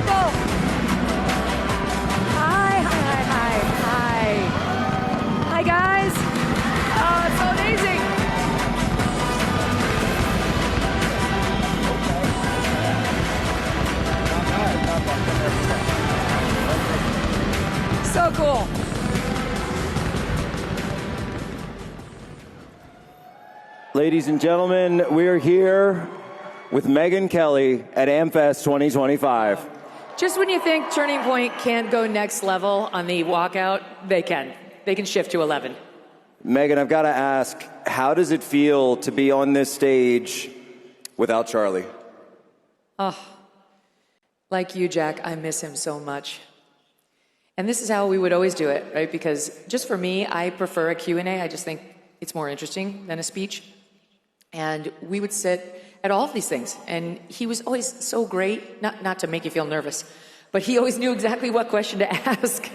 people. Hi. Hi, guys. Oh, it's so amazing. So cool. Ladies and gentlemen, we're here with Megyn Kelly at AmFest 2025. Just when you think Turning Point can't go next level on the walkout, they can. They can shift to 11. Megyn, I've got to ask, how does it feel to be on this stage without Charlie? Oh, like you, Jack, I miss him so much. And this is how we would always do it, right? Because just for me, I prefer a Q&A. I just think it's more interesting than a speech. And we would sit at all of these things. And he was always so great, not to make you feel nervous, but he always knew exactly what question to ask,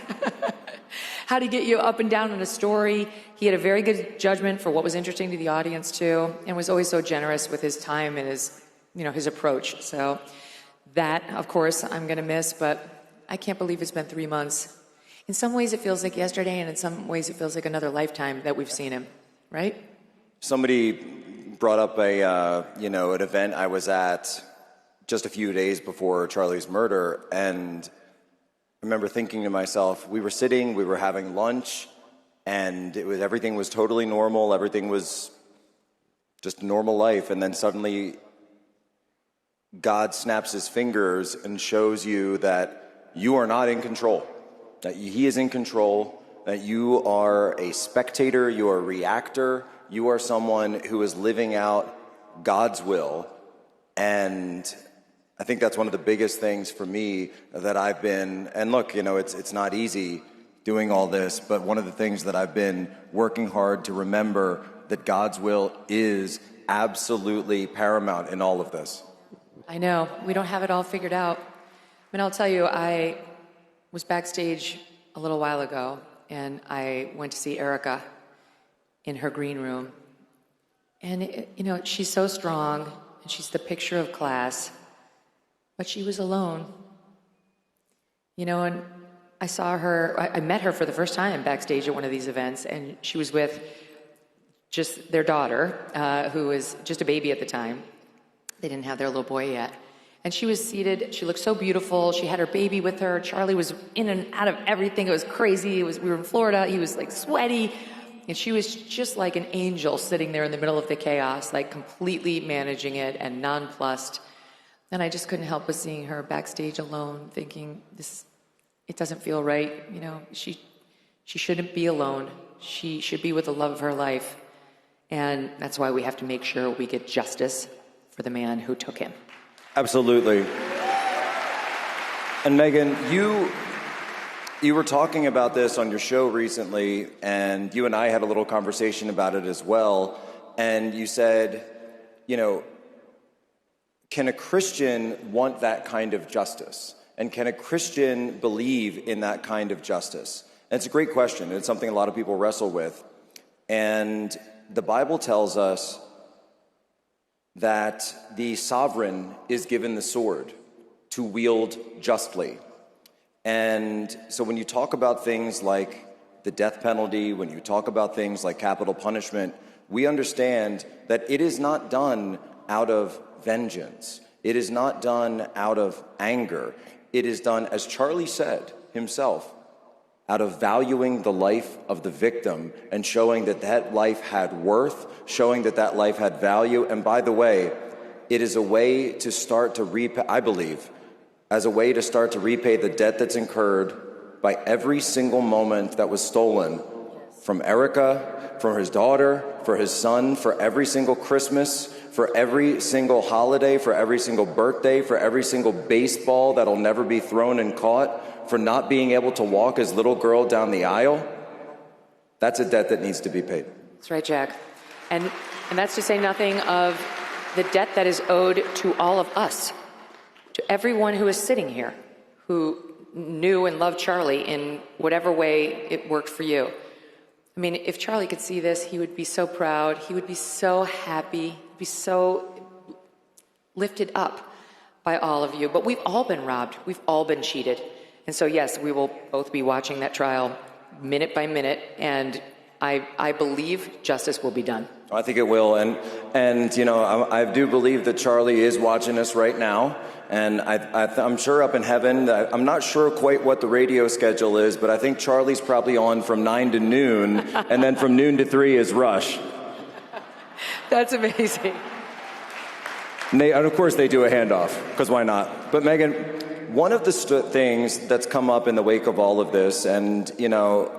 how to get you up and down in a story. He had a very good judgment for what was interesting to the audience too, and was always so generous with his time and his approach. So that, of course, I'm gonna miss, but I can't believe it's been 3 months. In some ways it feels like yesterday, and in some ways it feels like another lifetime that we've seen him, right? Somebody brought up an event I was at just a few days before Charlie's murder, and I remember thinking to myself, we were having lunch, and everything was totally normal, everything was just normal life, and then suddenly God snaps his fingers and shows you that you are not in control, that he is in control, that you are a spectator, you are a reactor, you are someone who is living out God's will. And I think that's one of the biggest things for me that I've been, and look, it's not easy doing all this, but one of the things that I've been working hard to remember that God's will is absolutely paramount in all of this. I know, we don't have it all figured out. I mean, I'll tell you, I was backstage a little while ago, and I went to see Erica in her green room. And, she's so strong, and she's the picture of class, but she was alone. And I saw her, I met her for the first time backstage at one of these events, and she was with just their daughter, who was just a baby at the time. They didn't have their little boy yet. And she was seated, she looked so beautiful, she had her baby with her, Charlie was in and out of everything, it was crazy, we were in Florida, he was like sweaty, and she was just like an angel sitting there in the middle of the chaos, like completely managing it and nonplussed. And I just couldn't help but seeing her backstage alone, thinking, it doesn't feel right, she shouldn't be alone, she should be with the love of her life. And that's why we have to make sure we get justice for the man who took him. Absolutely. And Megyn, you were talking about this on your show recently, and you and I had a little conversation about it as well. And you said, can a Christian want that kind of justice? And can a Christian believe in that kind of justice? And it's a great question. It's something a lot of people wrestle with. And the Bible tells us that the sovereign is given the sword to wield justly. And so when you talk about things like the death penalty, when you talk about things like capital punishment, we understand that it is not done out of vengeance. It is not done out of anger. It is done, as Charlie said himself, out of valuing the life of the victim and showing that that life had worth, showing that that life had value. And by the way, it is a way to start to repay, I believe, as a way to start to repay the debt that's incurred by every single moment that was stolen from Erica, from his daughter, for his son, for every single Christmas, for every single holiday, for every single birthday, for every single baseball that'll never be thrown and caught, for not being able to walk his little girl down the aisle. That's a debt that needs to be paid. That's right, Jack. And that's to say nothing of the debt that is owed to all of us, to everyone who is sitting here, who knew and loved Charlie in whatever way it worked for you. I mean, if Charlie could see this, he would be so proud. He would be so happy, be so lifted up by all of you, but we've all been robbed. We've all been cheated. And so, yes, we will both be watching that trial minute by minute, and I believe justice will be done. I think it will, and you know, I do believe that Charlie is watching us right now, and I'm sure up in heaven, I'm not sure quite what the radio schedule is, but I think Charlie's probably on from 9 to noon, and then from noon to 3 is Rush. That's amazing. And of course, they do a handoff, because why not? But Megyn, one of the things that's come up in the wake of all of this, and you know,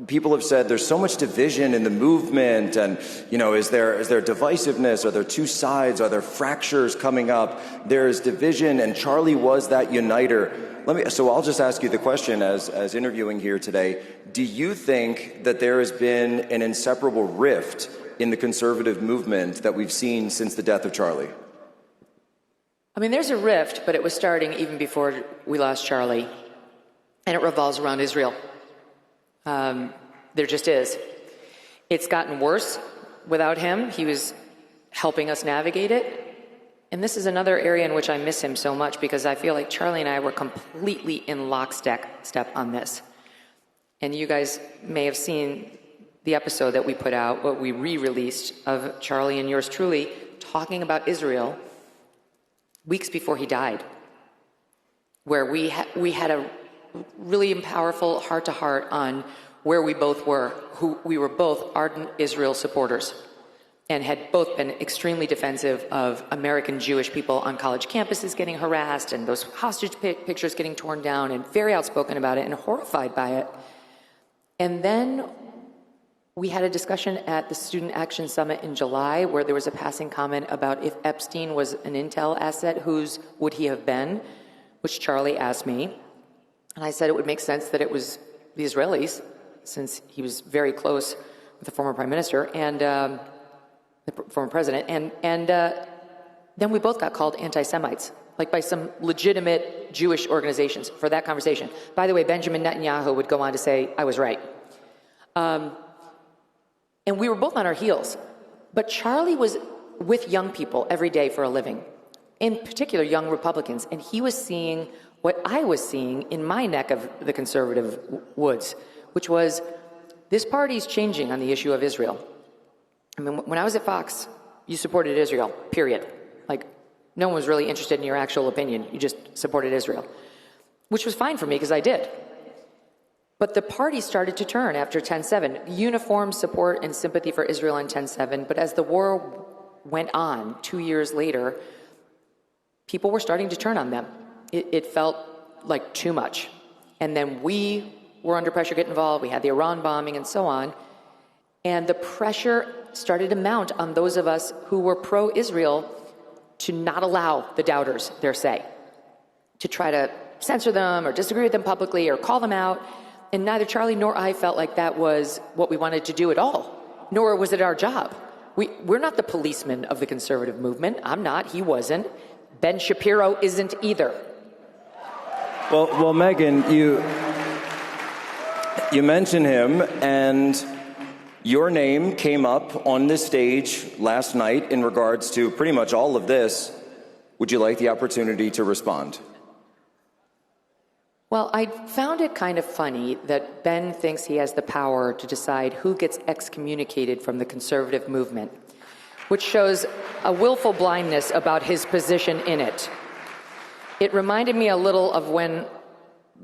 people have said there's so much division in the movement, and you know, is there divisiveness? Are there two sides? Are there fractures coming up? There's division, and Charlie was that uniter. So I'll just ask you the question as interviewing here today. Do you think that there has been an inseparable rift in the conservative movement that we've seen since the death of Charlie? I mean, there's a rift, but it was starting even before we lost Charlie, and it revolves around Israel. There just is. It's gotten worse without him. He was helping us navigate it. And this is another area in which I miss him so much, because I feel like Charlie and I were completely in lockstep on this. And you guys may have seen the episode that we put out, what we re-released, of Charlie and yours truly talking about Israel weeks before he died, where we had a really powerful heart-to-heart on where we both were, who we were both ardent Israel supporters and had both been extremely defensive of American Jewish people on college campuses getting harassed and those hostage pictures getting torn down, and very outspoken about it and horrified by it. And then we had a discussion at the Student Action Summit in July where there was a passing comment about if Epstein was an intel asset, whose would he have been, which Charlie asked me. And I said it would make sense that it was the Israelis, since he was very close with the former prime minister and the former president. And then we both got called anti-Semites, like by some legitimate Jewish organizations for that conversation. By the way, Benjamin Netanyahu would go on to say I was right. And we were both on our heels. But Charlie was with young people every day for a living, in particular young Republicans, and he was seeing what I was seeing in my neck of the conservative woods, which was this party's changing on the issue of Israel. I mean, when I was at Fox, you supported Israel, period. Like, no one was really interested in your actual opinion. You just supported Israel, which was fine for me because I did. But the party started to turn after 10/7, uniform support and sympathy for Israel on 10/7. But as the war went on 2 years later, people were starting to turn on them. It felt like too much. And then we were under pressure to get involved. We had the Iran bombing and so on. And the pressure started to mount on those of us who were pro-Israel to not allow the doubters their say, to try to censor them or disagree with them publicly or call them out. And neither Charlie nor I felt like that was what we wanted to do at all, nor was it our job. We're not the policemen of the conservative movement. I'm not. He wasn't. Ben Shapiro isn't either. Well, Megyn, you mentioned him, and your name came up on this stage last night in regards to pretty much all of this. Would you like the opportunity to respond? Well, I found it kind of funny that Ben thinks he has the power to decide who gets excommunicated from the conservative movement, which shows a willful blindness about his position in it. It reminded me a little of when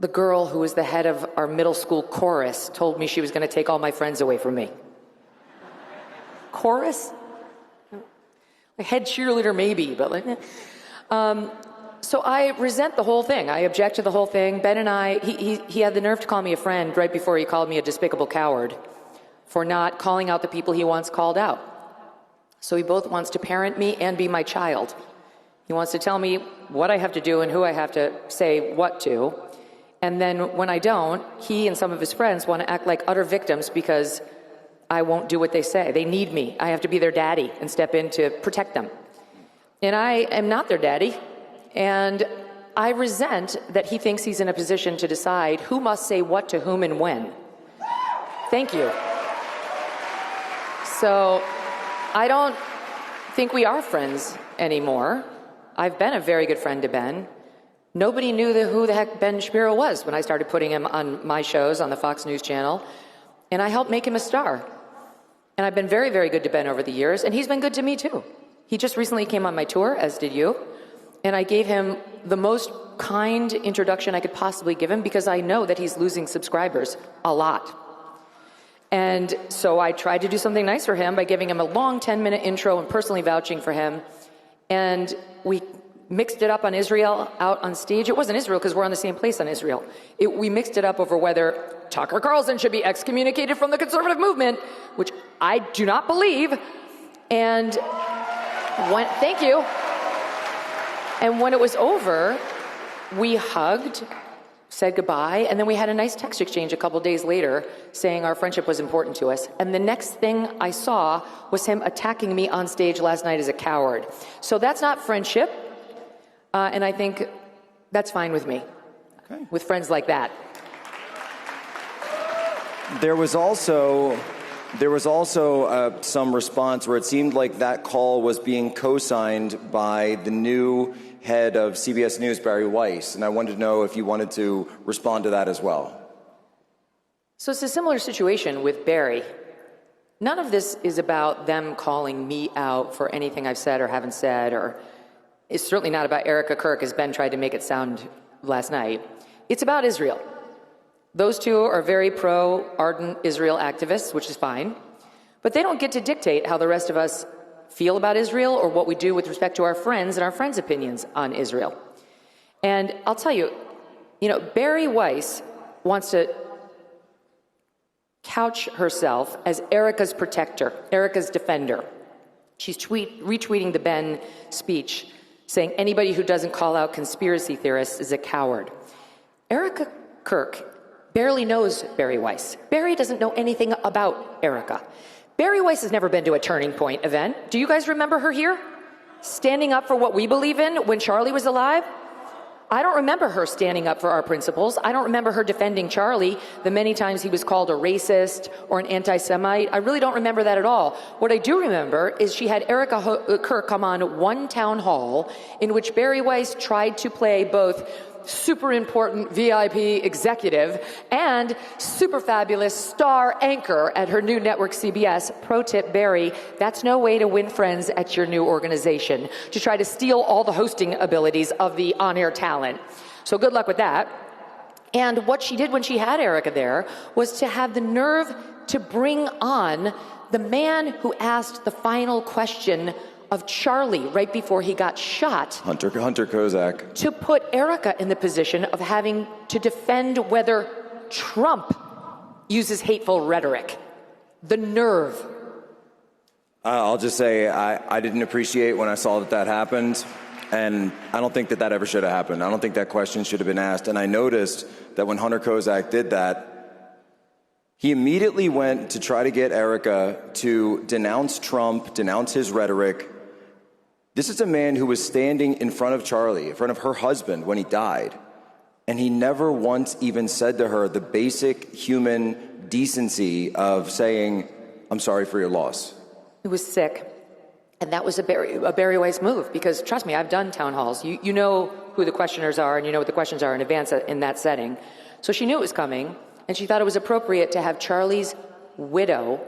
the girl who was the head of our middle school chorus told me she was going to take all my friends away from me. Chorus? A head cheerleader maybe, but like... So I resent the whole thing. I object to the whole thing. Ben and I, he had the nerve to call me a friend right before he called me a despicable coward for not calling out the people he once called out. So he both wants to parent me and be my child. He wants to tell me what I have to do and who I have to say what to. And then when I don't, he and some of his friends want to act like utter victims because I won't do what they say. They need me. I have to be their daddy and step in to protect them. And I am not their daddy. And I resent that he thinks he's in a position to decide who must say what to whom and when. Thank you. So I don't think we are friends anymore. I've been a very good friend to Ben. Nobody knew who the heck Ben Shapiro was when I started putting him on my shows on the Fox News channel, and I helped make him a star. And I've been very, very good to Ben over the years, and he's been good to me too. He just recently came on my tour, as did you, and I gave him the most kind introduction I could possibly give him because I know that he's losing subscribers a lot. And so I tried to do something nice for him by giving him a long 10-minute intro and personally vouching for him. And we mixed it up on Israel out on stage. It wasn't Israel because we're on the same place on Israel. We mixed it up over whether Tucker Carlson should be excommunicated from the conservative movement, which I do not believe. And thank you. And when it was over, we hugged, said goodbye, and then we had a nice text exchange a couple days later saying our friendship was important to us. And the next thing I saw was him attacking me on stage last night as a coward. So that's not friendship. And I think that's fine with me, with friends like that. There was also some response where it seemed like that call was being co-signed by the new head of CBS News, Barry Weiss, and I wanted to know if you wanted to respond to that as well. So it's a similar situation with Barry. None of this is about them calling me out for anything I've said or haven't said, or it's certainly not about Erica Kirk, as Ben tried to make it sound last night. It's about Israel. Those two are very pro-ardent Israel activists, which is fine. But they don't get to dictate how the rest of us feel about Israel or what we do with respect to our friends and our friends' opinions on Israel. And I'll tell you, Barry Weiss wants to couch herself as Erica's protector, Erica's defender. She's retweeting the Ben speech saying anybody who doesn't call out conspiracy theorists is a coward. Erica Kirk barely knows Barry Weiss. Barry doesn't know anything about Erica. Barry Weiss has never been to a Turning Point event. Do you guys remember her here? Standing up for what we believe in when Charlie was alive? I don't remember her standing up for our principles. I don't remember her defending Charlie the many times he was called a racist or an anti-Semite. I really don't remember that at all. What I do remember is she had Erica Kirk come on one town hall in which Barry Weiss tried to play both super important VIP executive and super fabulous star anchor at her new network CBS. Pro tip, Barry, that's no way to win friends at your new organization, to try to steal all the hosting abilities of the on-air talent. So good luck with that. And what she did when she had Erica there was to have the nerve to bring on the man who asked the final question of Charlie right before he got shot. Hunter Kozak. To put Erica in the position of having to defend whether Trump uses hateful rhetoric. The nerve. I'll just say I didn't appreciate when I saw that happened, and I don't think that ever should have happened. I don't think that question should have been asked. And I noticed that when Hunter Kozak did that, he immediately went to try to get Erica to denounce Trump, denounce his rhetoric. This is a man who was standing in front of Charlie, in front of her husband when he died, and he never once even said to her the basic human decency of saying, "I'm sorry for your loss." It was sick. And that was a Barry Weiss move, because trust me, I've done town halls. You know who the questioners are, and you know what the questions are in advance in that setting. So she knew it was coming, and she thought it was appropriate to have Charlie's widow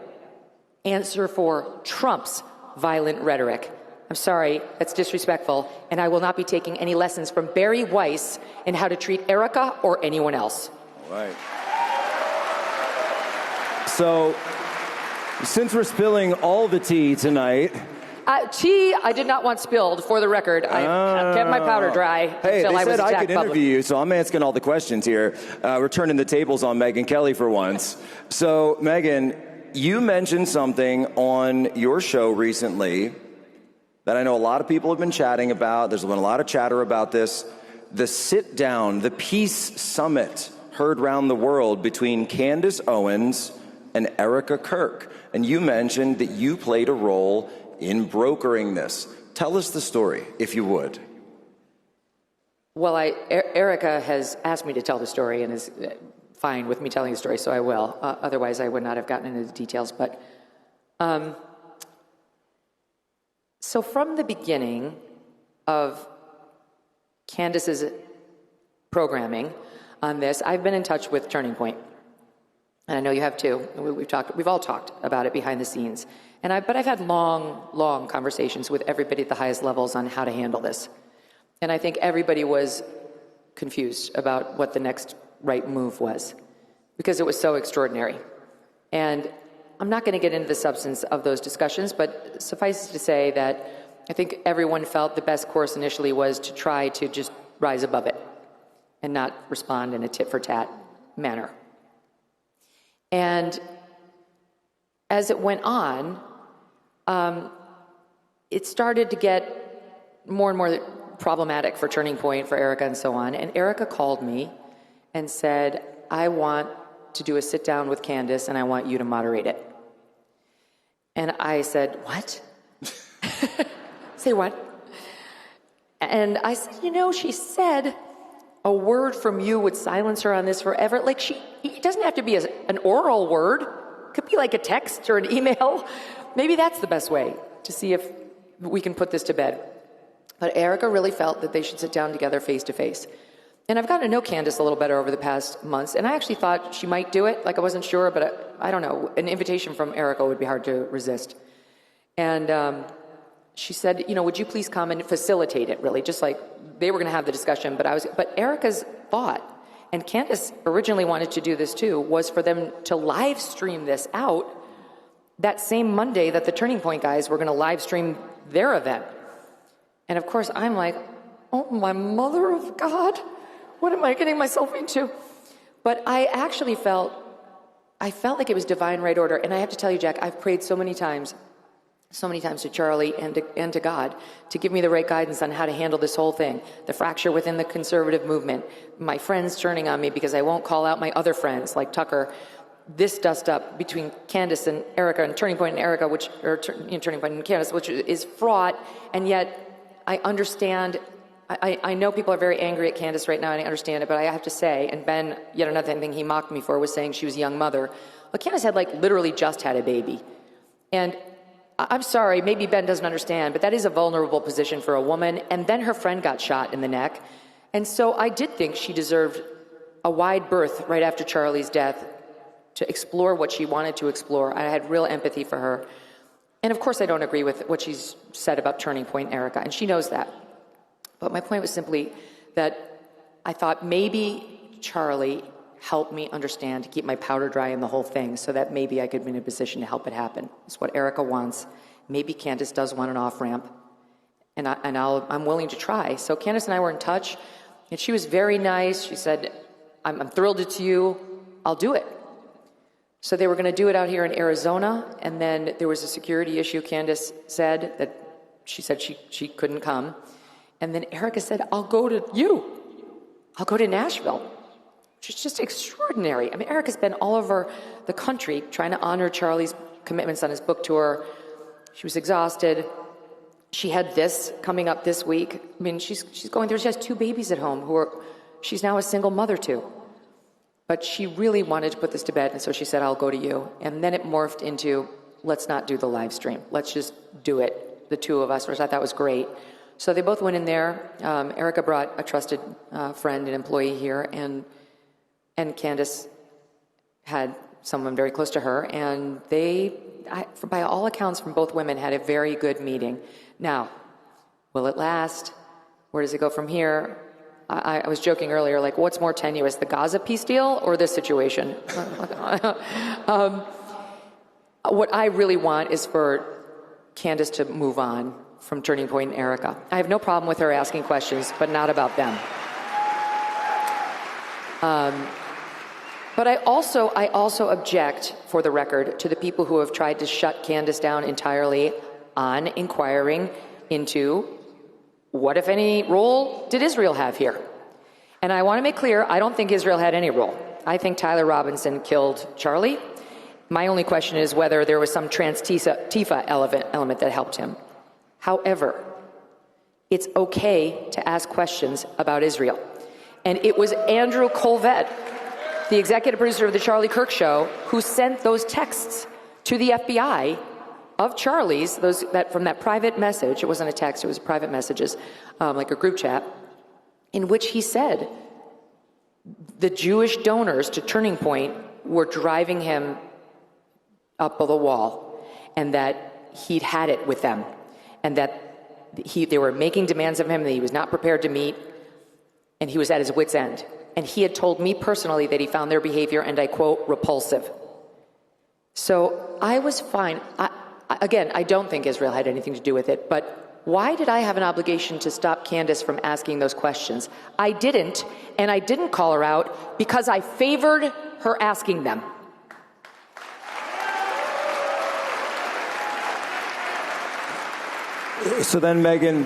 answer for Trump's violent rhetoric. I'm sorry, that's disrespectful, and I will not be taking any lessons from Barry Weiss in how to treat Erica or anyone else. All right. So, since we're spilling all the tea tonight... Tea I did not want spilled, for the record. I kept my powder dry until I was attacked publicly. Hey, they said I could interview you, so I'm asking all the questions here. We're turning the tables on Megyn Kelly for once. So, Megyn, you mentioned something on your show recently that I know a lot of people have been chatting about. There's been a lot of chatter about this. The sit-down, the peace summit heard around the world between Candace Owens and Erica Kirk. And you mentioned that you played a role in brokering this. Tell us the story, if you would. Well, Erica has asked me to tell the story and is fine with me telling the story, so I will. Otherwise, I would not have gotten into the details. But so from the beginning of Candace's programming on this, I've been in touch with Turning Point. And I know you have too. We've all talked about it behind the scenes. But I've had long conversations with everybody at the highest levels on how to handle this. And I think everybody was confused about what the next right move was, because it was so extraordinary. And I'm not going to get into the substance of those discussions, but suffice it to say that I think everyone felt the best course initially was to try to just rise above it and not respond in a tit-for-tat manner. And as it went on, it started to get more and more problematic for Turning Point, for Erica, and so on. And Erica called me and said, I want to do a sit-down with Candace, and I want you to moderate it. And I said, what? Say what? And I said, she said a word from you would silence her on this forever. Like, it doesn't have to be an oral word. It could be like a text or an email. Maybe that's the best way to see if we can put this to bed. But Erica really felt that they should sit down together face to face. And I've gotten to know Candace a little better over the past months, and I actually thought she might do it. Like, I wasn't sure, but I don't know. An invitation from Erica would be hard to resist. And she said, would you please come and facilitate it, really? Just like they were going to have the discussion, but Erica's thought, and Candace originally wanted to do this too, was for them to live stream this out that same Monday that the Turning Point guys were going to live stream their event. And of course, I'm like, oh, my mother of God, what am I getting myself into? But I actually felt like it was divine right order. And I have to tell you, Jack, I've prayed so many times to Charlie and to God to give me the right guidance on how to handle this whole thing. The fracture within the conservative movement, my friends turning on me because I won't call out my other friends like Tucker. This dust up between Candace and Erica, and Turning Point and Erica, Turning Point and Candace, which is fraught, and yet I understand. I know people are very angry at Candace right now, and I understand it, but I have to say, and Ben, yet another thing he mocked me for was saying she was a young mother. Well, Candace had literally just had a baby. And I'm sorry, maybe Ben doesn't understand, but that is a vulnerable position for a woman. And then her friend got shot in the neck. And so I did think she deserved a wide berth right after Charlie's death to explore what she wanted to explore. I had real empathy for her. And of course, I don't agree with what she's said about Turning Point and Erica, and she knows that. But my point was simply that I thought maybe Charlie helped me understand, to keep my powder dry in the whole thing, so that maybe I could be in a position to help it happen. It's what Erica wants. Maybe Candace does want an off-ramp, and I'm willing to try. So Candace and I were in touch, and she was very nice. She said, I'm thrilled it's you. I'll do it. So they were going to do it out here in Arizona, and then there was a security issue. Candace said that she couldn't come. And then Erica said, I'll go to you. I'll go to Nashville. Which is just extraordinary. I mean, Erica's been all over the country trying to honor Charlie's commitments on his book tour. She was exhausted. She had this coming up this week. I mean, she's going through, she has 2 babies at home she's now a single mother to. But she really wanted to put this to bed, and so she said, I'll go to you. And then it morphed into, let's not do the live stream. Let's just do it, the 2 of us, which I thought was great. So they both went in there. Erica brought a trusted friend and employee here, and Candace had someone very close to her, and by all accounts from both women, had a very good meeting. Now, will it last? Where does it go from here? I was joking earlier, what's more tenuous, the Gaza peace deal or this situation? What I really want is for Candace to move on from Turning Point and Erica. I have no problem with her asking questions, but not about them. But I also object, for the record, to the people who have tried to shut Candace down entirely on inquiring into what, if any, role did Israel have here? And I want to make clear, I don't think Israel had any role. I think Tyler Robinson killed Charlie. My only question is whether there was some trans-Tifa element that helped him. However, it's okay to ask questions about Israel. And it was Andrew Colvett, the executive producer of the Charlie Kirk Show, who sent those texts to the FBI of Charlie's, from that private message. It wasn't a text, it was private messages, like a group chat. in which he said the Jewish donors to Turning Point were driving him up the wall, and that he'd had it with them, and that they were making demands of him that he was not prepared to meet, and he was at his wit's end. And he had told me personally that he found their behavior, and I quote, repulsive. So I was fine. Again, I don't think Israel had anything to do with it, but why did I have an obligation to stop Candace from asking those questions? I didn't, and I didn't call her out because I favored her asking them. So then, Megyn,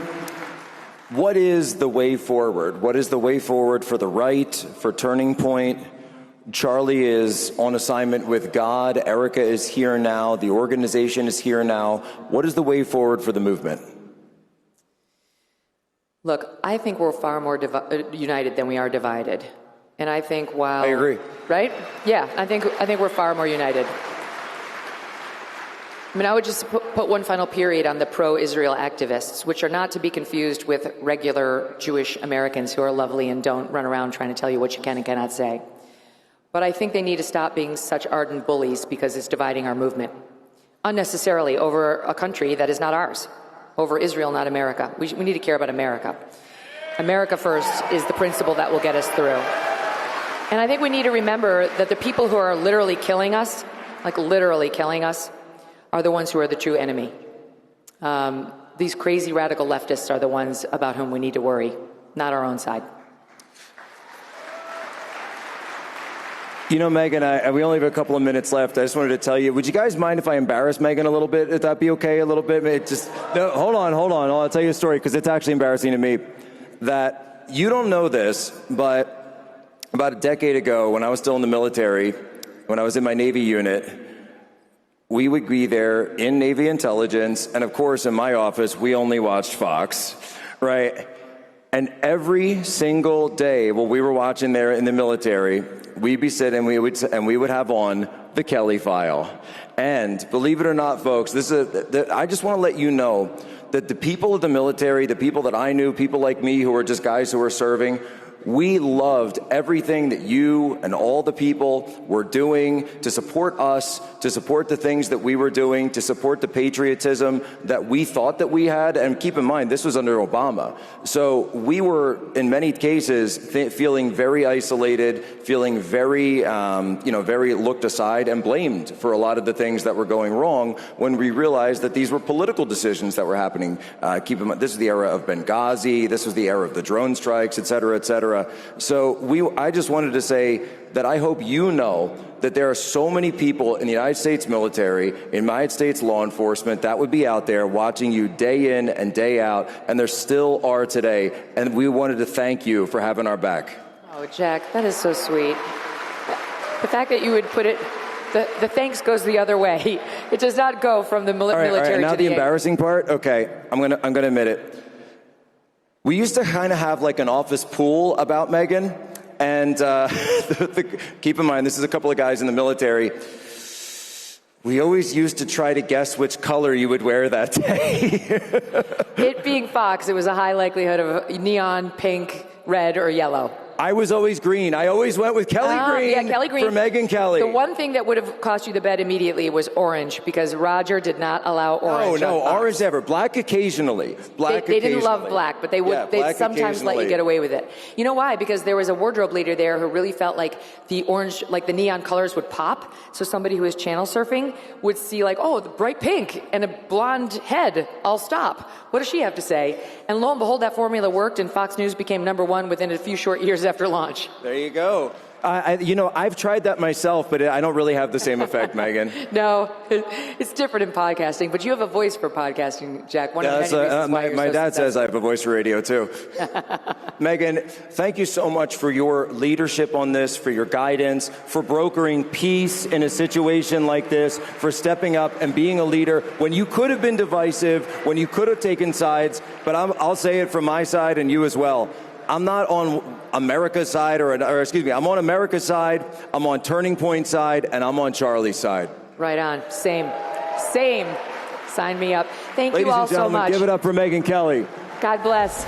what is the way forward? What is the way forward for the right, for Turning Point? Charlie is on assignment with God. Erica is here now. The organization is here now. What is the way forward for the movement? Look, I think we're far more united than we are divided. And I think while... I agree. Right? Yeah, I think we're far more united. I mean, I would just put one final period on the pro-Israel activists, which are not to be confused with regular Jewish Americans who are lovely and don't run around trying to tell you what you can and cannot say. But I think they need to stop being such ardent bullies because it's dividing our movement unnecessarily over a country that is not ours, over Israel, not America. We need to care about America. America first is the principle that will get us through. And I think we need to remember that the people who are literally killing us, like literally killing us, are the ones who are the true enemy. These crazy radical leftists are the ones about whom we need to worry, not our own side. You know, Megyn, we only have a couple of minutes left. I just wanted to tell you, would you guys mind if I embarrass Megyn a little bit? Would that be okay a little bit? No, hold on. I'll tell you a story because it's actually embarrassing to me. That you don't know this, but about a decade ago when I was still in the military, when I was in my Navy unit, we would be there in Navy intelligence, and of course in my office we only watched Fox, right? And every single day while we were watching there in the military, we'd be sitting and we would have on the Kelly File. And believe it or not, folks, I just want to let you know that the people of the military, the people that I knew, people like me who were just guys who were serving, we loved everything that you and all the people were doing to support us, to support the things that we were doing, to support the patriotism that we thought that we had. And keep in mind, this was under Obama. So we were, in many cases, feeling very isolated, feeling very, very looked aside and blamed for a lot of the things that were going wrong when we realized that these were political decisions that were happening. Keep in mind, this is the era of Benghazi, this was the era of the drone strikes, et cetera, et cetera. So I just wanted to say that I hope you know that there are so many people in the United States military, in United States law enforcement that would be out there watching you day in and day out, and there still are today. And we wanted to thank you for having our back. Oh, Jack, that is so sweet. The fact that you would put it, the thanks goes the other way. It does not go from the military all right, now to the embarrassing part. Okay, I'm gonna admit it. We used to kind of have like an office pool about Megyn, and keep in mind, this is a couple of guys in the military. We always used to try to guess which color you would wear that day. It being Fox, it was a high likelihood of neon, pink, red, or yellow. I was always green. I always went with Kelly Green. Yeah, Kelly Green. For Megyn Kelly. The one thing that would have cost you the bet immediately was orange, because Roger did not allow orange. No, orange never. Black occasionally. They didn't love black, but they would. Yeah, they'd sometimes let you get away with it. You know why? Because there was a wardrobe leader there who really felt like the orange, like the neon colors would pop. So somebody who was channel surfing would see like, oh, the bright pink and a blonde head. I'll stop. What does she have to say? And lo and behold, that formula worked, and Fox News became #1 within a few short years after launch. There you go. I've tried that myself, but I don't really have the same effect, Megyn. No, it's different in podcasting, but you have a voice for podcasting, Jack. One of the many reasons why my dad says I have a voice for radio, too. Megyn, thank you so much for your leadership on this, for your guidance, for brokering peace in a situation like this, for stepping up and being a leader when you could have been divisive, when you could have taken sides, but I'll say it from my side and you as well. I'm not on America's side, I'm on America's side, I'm on Turning Point side, and I'm on Charlie's side. Right on. Same. Sign me up. Thank you all so much. Ladies and gentlemen, give it up for Megyn Kelly. God bless.